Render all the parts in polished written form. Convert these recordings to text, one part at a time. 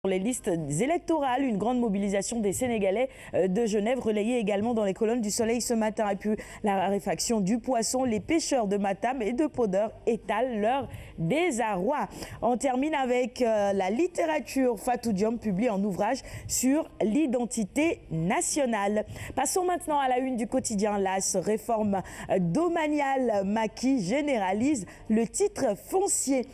Pour les listes électorales, une grande mobilisation des Sénégalais de Genève, relayée également dans les colonnes du Soleil ce matin. Et puis la raréfaction du poisson, les pêcheurs de Matam et de Podor étalent leur désarroi. On termine avec la littérature. Fatou Diom publie un ouvrage sur l'identité nationale. Passons maintenant à la une du quotidien LAS. Réforme domaniale, Macky généralise le titre foncier.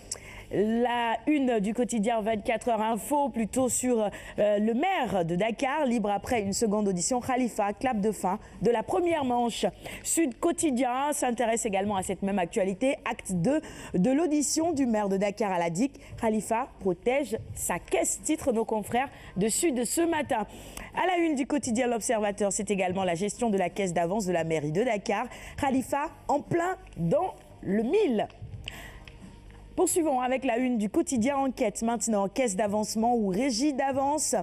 La une du quotidien 24 heures info, plutôt sur le maire de Dakar, libre après une seconde audition. Khalifa, clap de fin de la première manche. Sud Quotidien s'intéresse également à cette même actualité. Acte 2 de l'audition du maire de Dakar à la DIC. Khalifa protège sa caisse, titre nos confrères de Sud ce matin. À la une du quotidien L'Observateur, c'est également la gestion de la caisse d'avance de la mairie de Dakar. Khalifa en plein dans le mille. Poursuivons avec la une du quotidien Enquête. Maintenant, caisse d'avancement ou régie d'avance.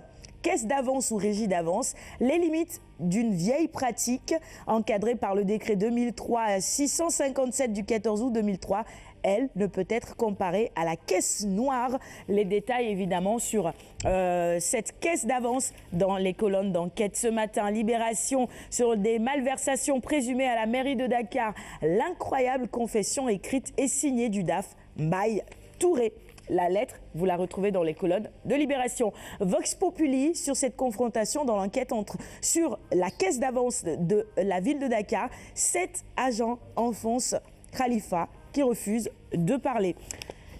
Caisse d'avance ou régie d'avance, les limites d'une vieille pratique encadrée par le décret 2003-657 du 14 août 2003. Elle ne peut être comparée à la caisse noire. Les détails évidemment sur cette caisse d'avance dans les colonnes d'enquête ce matin. Libération sur des malversations présumées à la mairie de Dakar. L'incroyable confession écrite et signée du DAF Mbaye Touré. La lettre, vous la retrouvez dans les colonnes de Libération. Vox Populi sur cette confrontation dans l'enquête sur la caisse d'avance de la ville de Dakar. 7 agents enfoncent Khalifa qui refuse de parler.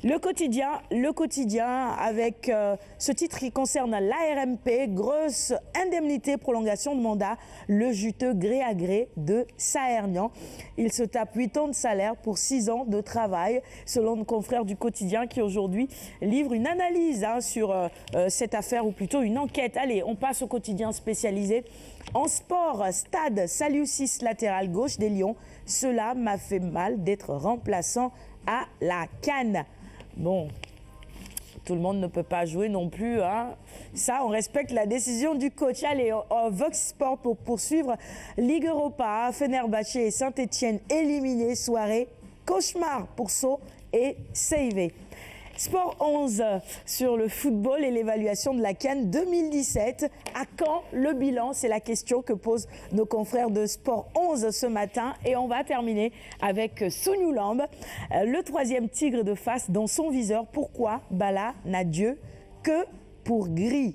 Le quotidien avec ce titre qui concerne l'ARMP, grosse indemnité, prolongation de mandat, le juteux gré à gré de Sahernian. Il se tape 8 ans de salaire pour 6 ans de travail, selon nos confrères du quotidien qui aujourd'hui livre une analyse sur cette affaire, ou plutôt une enquête. Allez, on passe au quotidien spécialisé. En sport, Stade Saliou 6 latéral gauche des Lions. Cela m'a fait mal d'être remplaçant à la CAN. Bon, tout le monde ne peut pas jouer non plus, hein. Ça, on respecte la décision du coach. Allez, Vox Sport pour poursuivre. Ligue Europa, Fenerbahçe et Saint-Etienne éliminés. Soirée cauchemar pour Sceaux et Seivé. Sport 11 sur le football et l'évaluation de la CAN 2017. À quand le bilan? C'est la question que posent nos confrères de Sport 11 ce matin. Et on va terminer avec Sognou Lamb, le 3e tigre de face dans son viseur. Pourquoi Bala n'a Dieu que pour gris?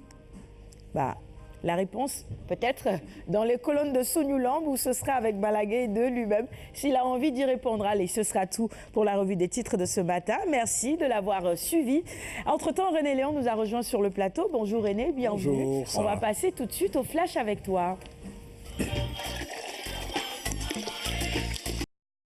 La réponse, peut-être dans les colonnes de Sognou Lamb, où ce sera avec Balaguer de lui-même, s'il a envie d'y répondre. Allez, ce sera tout pour la revue des titres de ce matin. Merci de l'avoir suivi. Entre-temps, René Léon nous a rejoint sur le plateau. Bonjour René, bienvenue. Bonjour, on va passer tout de suite au flash avec toi.